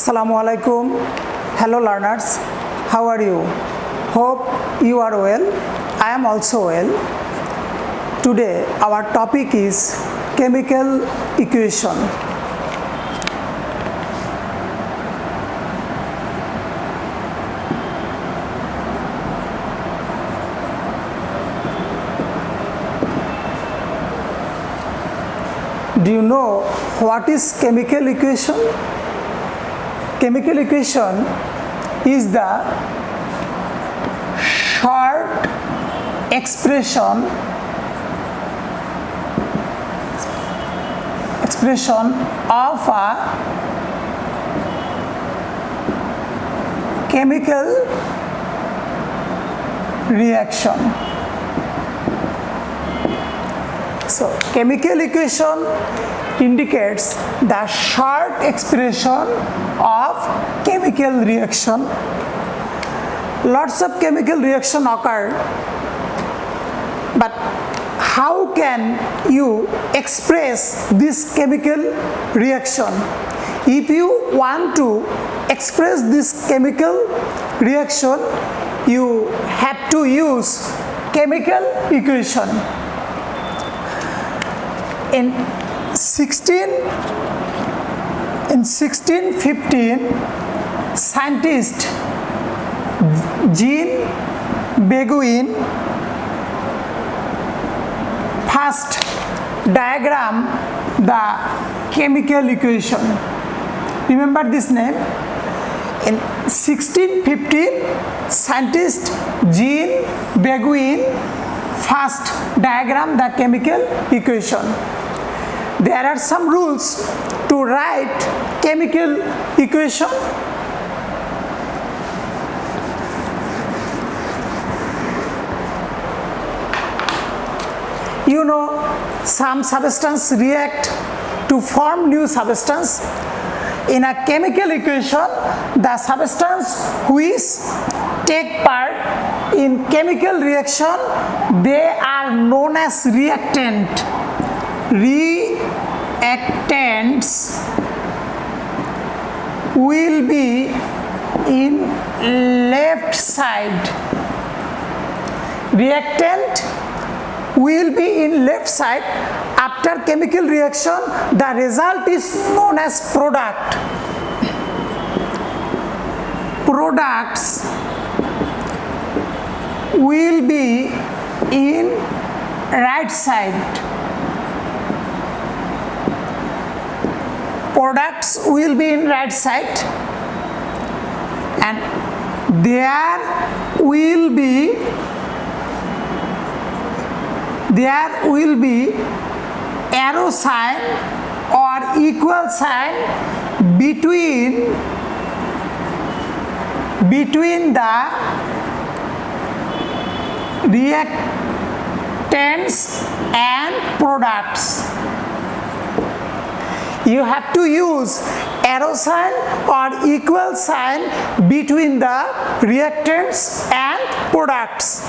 Assalamu alaikum. Hello learners, how are you? Hope you are well. I am also well. Today our topic is chemical equation. Do you know what is chemical equation? Chemical equation is the short expression of a chemical reaction. So, chemical equation indicates the short expression of chemical reaction. Lots of chemical reaction occur, but how can you express this chemical reaction? If you want to express this chemical reaction, you have to use chemical equation. In 1615, scientist Jean Beguin first diagram the chemical equation. Remember this name? In 1615, scientist Jean Beguin first diagram the chemical equation. There are some rules to write chemical equation. You know, some substance react to form new substance. In a chemical equation, the substance which take part in chemical reaction, they are known as reactant. Reactants will be in left side. Reactant will be in left side. After chemical reaction, the result is known as product. Products will be in right side. Products will be in right side, and there will be arrow sign or equal sign between the reactants and products. You have to use arrow sign or equal sign between the reactants and products.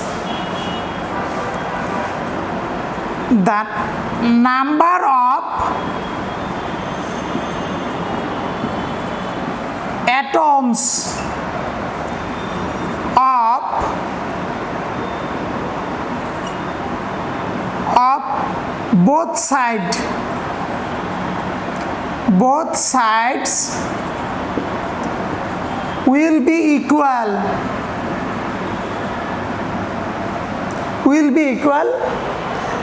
The number of atoms of both sides will be equal.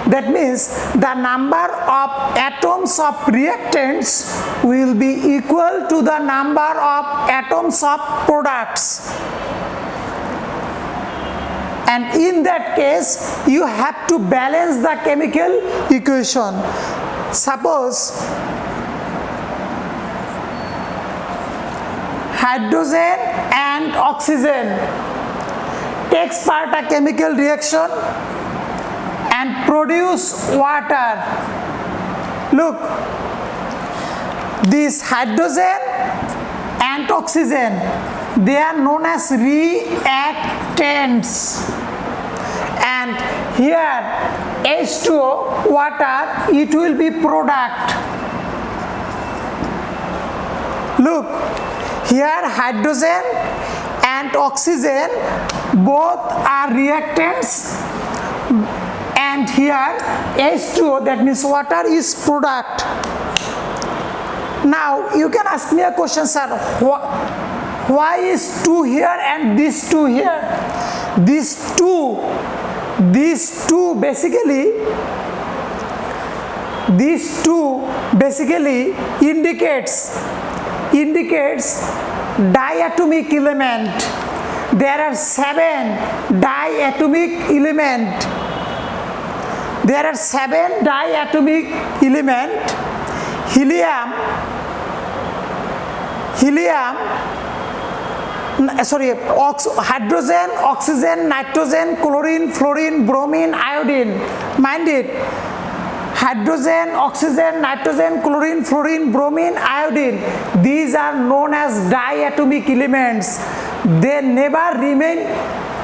That means the number of atoms of reactants will be equal to the number of atoms of products. And in that case, you have to balance the chemical equation. Suppose hydrogen and oxygen takes part a chemical reaction and produce water. Look, this hydrogen and oxygen, they are known as reactants, and here H2O, water, it will be product. Look, Here hydrogen and oxygen both are reactants, and here H2O, that means water, is product. Now you can ask me a question, sir, why is 2 here and this 2 here? These two basically indicates diatomic element. There are 7 diatomic element. There are 7 diatomic element. Hydrogen, oxygen, nitrogen, chlorine, fluorine, bromine, iodine. Mind it. Hydrogen, oxygen, nitrogen, chlorine, fluorine, bromine, iodine. These are known as diatomic elements. They never remain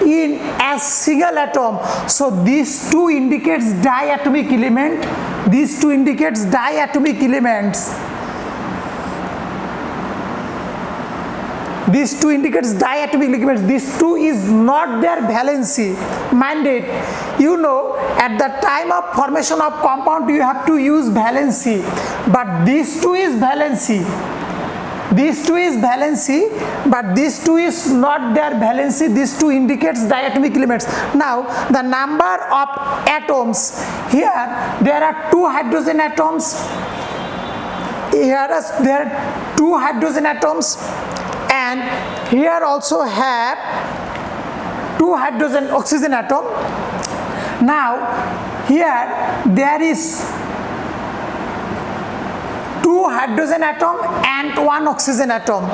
in a single atom. So these two indicates diatomic element. These two indicates diatomic elements. These two indicates diatomic elements. These two is not their valency. Mind it. You know, at the time of formation of compound, you have to use valency. But these two is valency. These two is valency, but these two is not their valency. These two indicates diatomic elements. Now, the number of atoms. Here, there are 2 hydrogen atoms. Here there are 2 hydrogen atoms. And here also have 2 hydrogen oxygen atom. Now here there is 2 hydrogen atom and 1 oxygen atom.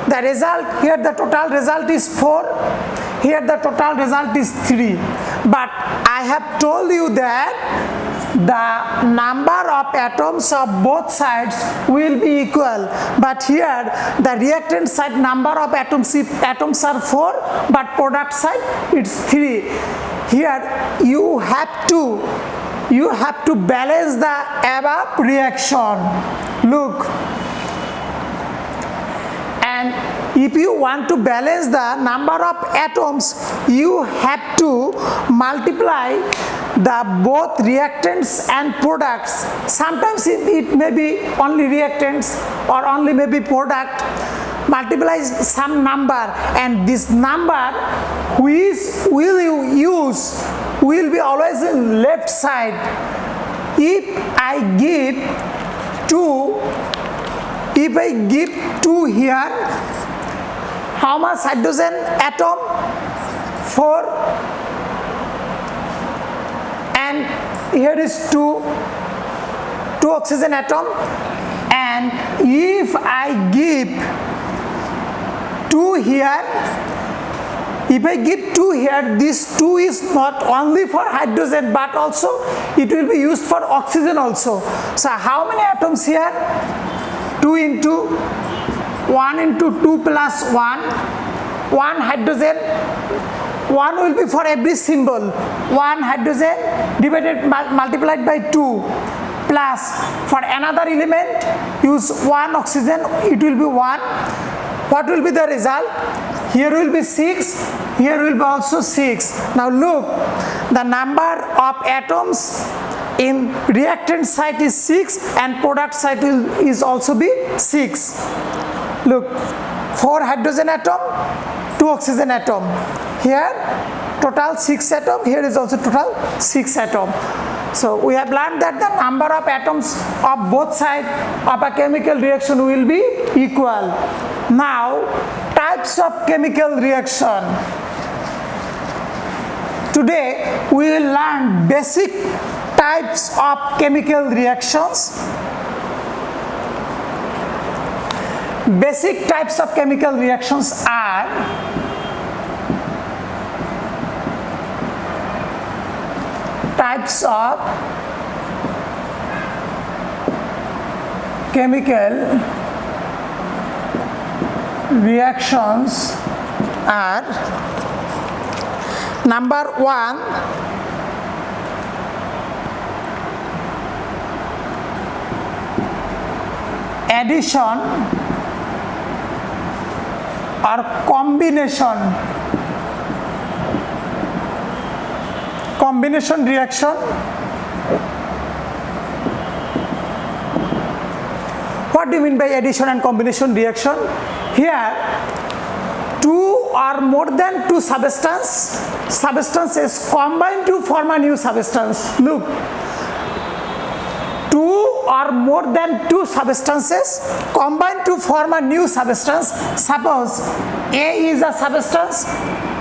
The result here, the total result is 4. Here the total result is 3. But I have told you that the number of atoms of both sides will be equal, but here the reactant side number of atoms are 4, but product side it's 3. Here you have to balance the above reaction. Look, and if you want to balance the number of atoms, you have to multiply the both reactants and products. Sometimes it may be only reactants or only maybe product. Multiply some number, and this number which will you use will be always in left side. If I give 2 here, how much hydrogen atom? 4. And here is 2 oxygen atom. And if I give 2 here, this 2 is not only for hydrogen but also it will be used for oxygen also. So how many atoms here? 2 into 1 into 2 plus 1 hydrogen. 1 will be for every symbol. 1 hydrogen multiplied by 2, plus for another element use 1 oxygen, it will be 1. What will be the result? Here will be 6, here will be also 6. Now look, the number of atoms in reactant site is 6 and product site is also be 6. Look, 4 hydrogen atom, 2 oxygen atom. Here total 6 atom, here is also total 6 atom. So we have learned that the number of atoms of both sides of a chemical reaction will be equal. Now, types of chemical reaction. Today we will learn basic types of chemical reactions. Basic types of chemical reactions are types of chemical reactions are: number 1, addition or combination reaction. What do you mean by addition and combination reaction? Here, two or more than two substances combine to form a new substance. Look, two or more than two substances combine to form a new substance. Suppose A is a substance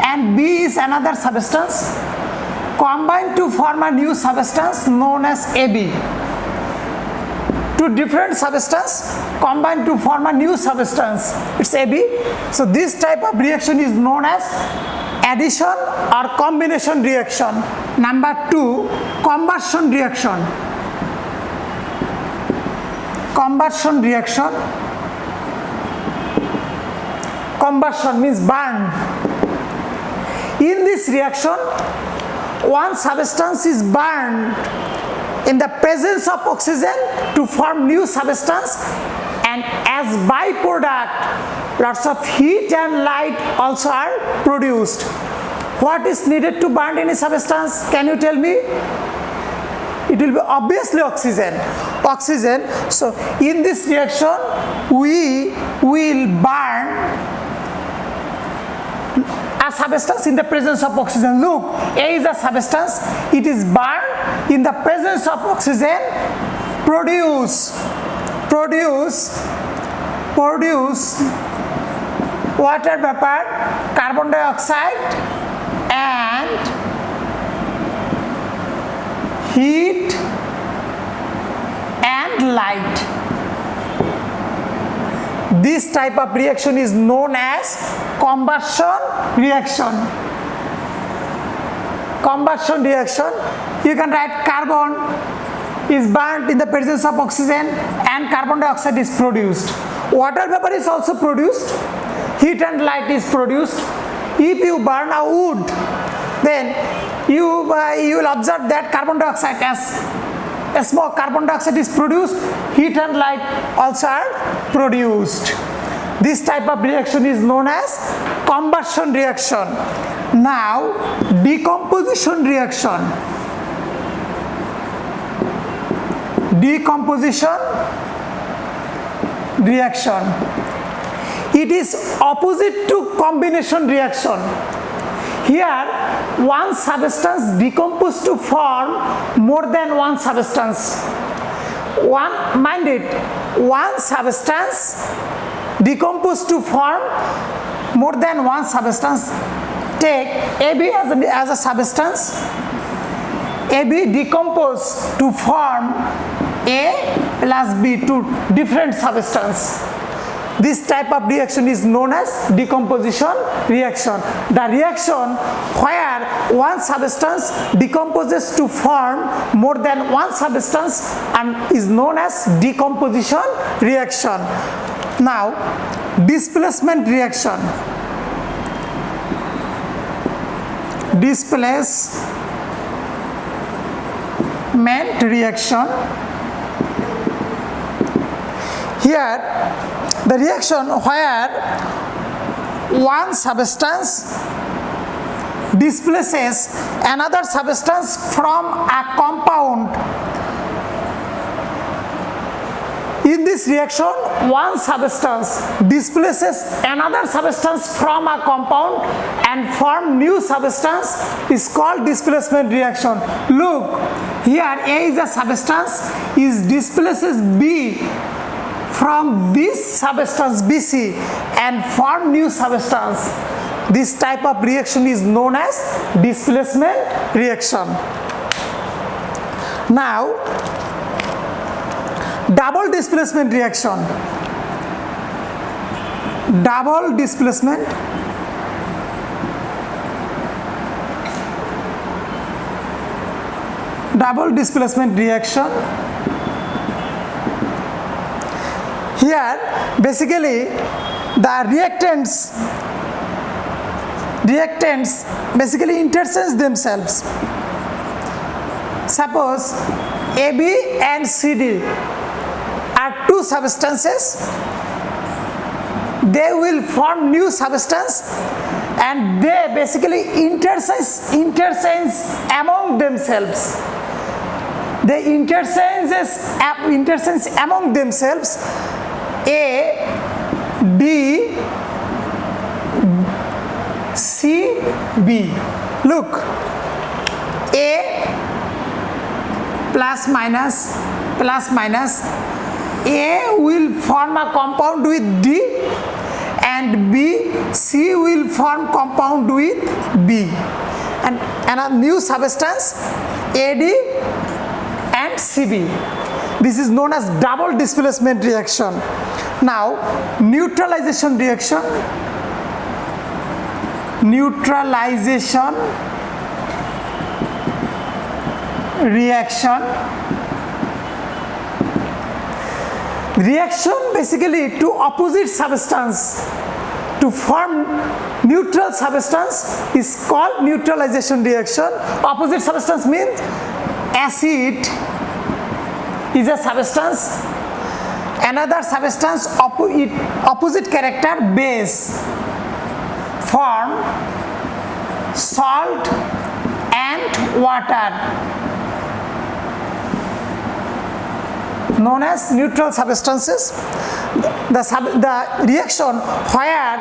and B is another substance, combine to form a new substance known as AB. Two different substances combine to form a new substance, it's AB. So this type of reaction is known as addition or combination reaction. Number 2, conversion reaction. Conversion means burn. In this reaction, one substance is burned in the presence of oxygen to form new substance, and as byproduct lots of heat and light also are produced. What is needed to burn any substance? Can you tell me? It will be obviously oxygen. So in this reaction we will burn a substance in the presence of oxygen. Look, A is a substance, it is burned in the presence of oxygen, produce water vapor, carbon dioxide and heat and light. This type of reaction is known as combustion reaction. You can write carbon is burnt in the presence of oxygen and carbon dioxide is produced. Water vapor is also produced. Heat and light is produced. If you burn a wood, then you will observe that carbon dioxide as a smoke, carbon dioxide is produced, heat and light also are produced. This type of reaction is known as combustion reaction. Now, decomposition reaction. It is opposite to combination reaction. Here, one substance decomposes to form more than one substance. One substance decomposes to form more than one substance. Take AB as a substance. AB decomposes to form A plus B, two different substances. This type of reaction is known as decomposition reaction. The reaction where one substance decomposes to form more than one substance and is known as decomposition reaction. Now, displacement reaction. Displacement reaction. Here, the reaction where one substance displaces another substance from a compound. In this reaction, one substance displaces another substance from a compound and form new substance is called displacement reaction. Look, here A is a substance, is displaces B from this substance BC and form new substance. This type of reaction is known as displacement reaction. Now, double displacement reaction. Double displacement reaction. Here, basically, the reactants basically interchange themselves. Suppose AB and CD are two substances. they will form new substance, and they basically interchange among themselves. They interchange among themselves A, B, C, B. Look, A plus minus, A will form a compound with D, and C will form compound with B, and a new substance AD and CB. This is known as double displacement reaction. Now, neutralization reaction. Reaction basically to opposite substance to form neutral substance is called neutralization reaction. Opposite substance means acid is a substance, another substance opposite character base, form salt and water, known as neutral substances. The reaction where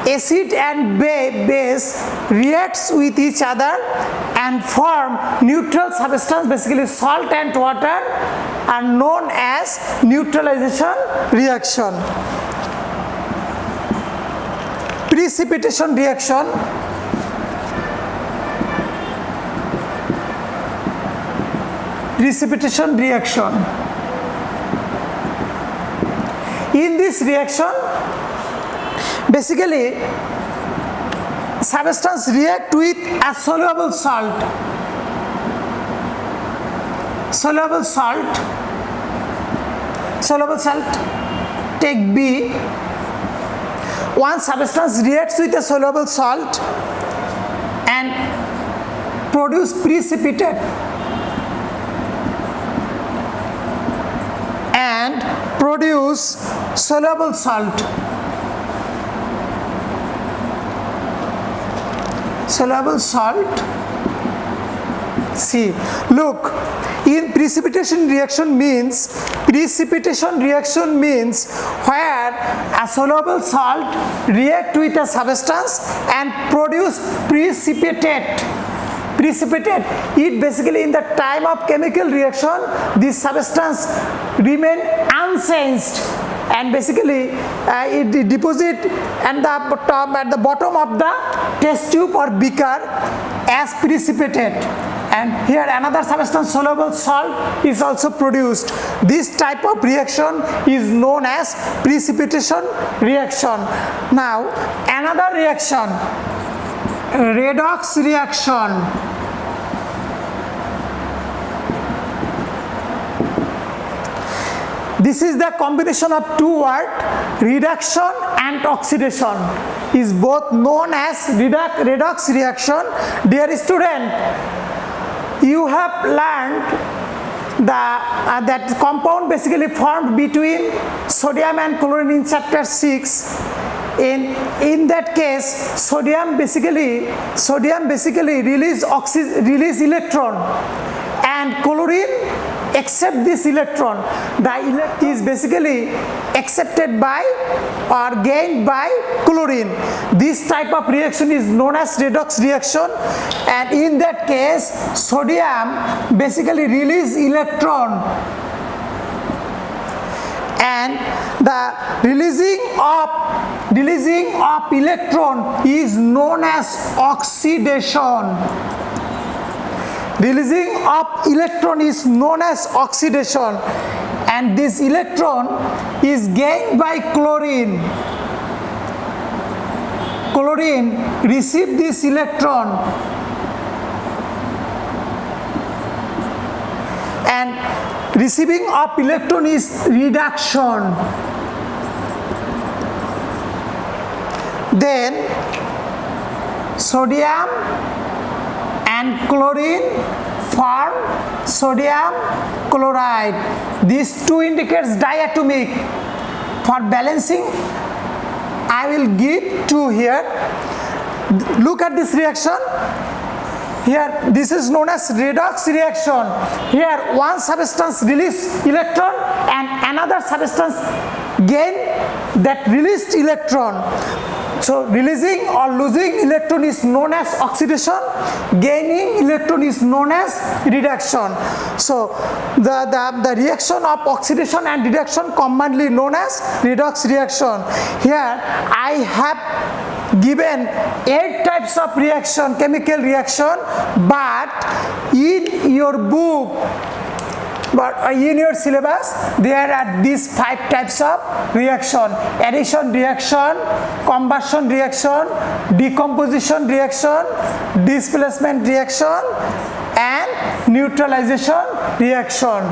acid and base reacts with each other and form neutral substance, basically salt and water, are known as neutralization reaction. Precipitation reaction. In this reaction, basically substance react with a soluble salt. Take B. One substance reacts with a soluble salt and produce precipitate and produce soluble salt. See, look, in precipitation reaction means where a soluble salt react with a substance and produce precipitate. It basically, in the time of chemical reaction, this substance remain unchanged, and basically it deposit at the bottom of the test tube or beaker as precipitate. And here another substance, soluble salt, is also produced. This type of reaction is known as precipitation reaction. Now, another reaction, redox reaction. This is the combination of two words, reduction and oxidation, is both known as redox reaction. Dear student, you have learned that compound basically formed between sodium and chlorine in chapter 6. In that case, sodium basically release electron, and chlorine accept this electron. The electron is basically accepted by or gained by chlorine. This type of reaction is known as redox reaction, and in that case, sodium basically release electron, and the releasing of electron is known as oxidation. Releasing of electron is known as oxidation, and this electron is gained by chlorine. Chlorine receive this electron, and receiving of electron is reduction. Then sodium and chlorine form sodium chloride. These two indicates diatomic. For balancing I will give 2 here. Look at this reaction. Here, this is known as redox reaction. Here, one substance release electron and another substance gain that released electron. So, releasing or losing electron is known as oxidation. Gaining electron is known as reduction. So, the reaction of oxidation and reduction commonly known as redox reaction. Here, I have given 8 types of reaction, chemical reaction, but in your book, but in your syllabus there are these 5 types of reaction: addition reaction, combustion reaction, decomposition reaction, displacement reaction, and neutralization reaction.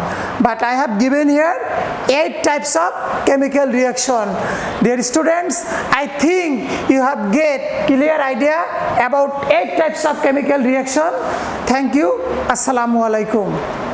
But I have given here 8 types of chemical reaction. Dear students, I think you have get clear idea about 8 types of chemical reaction. Thank you. Assalamu alaikum.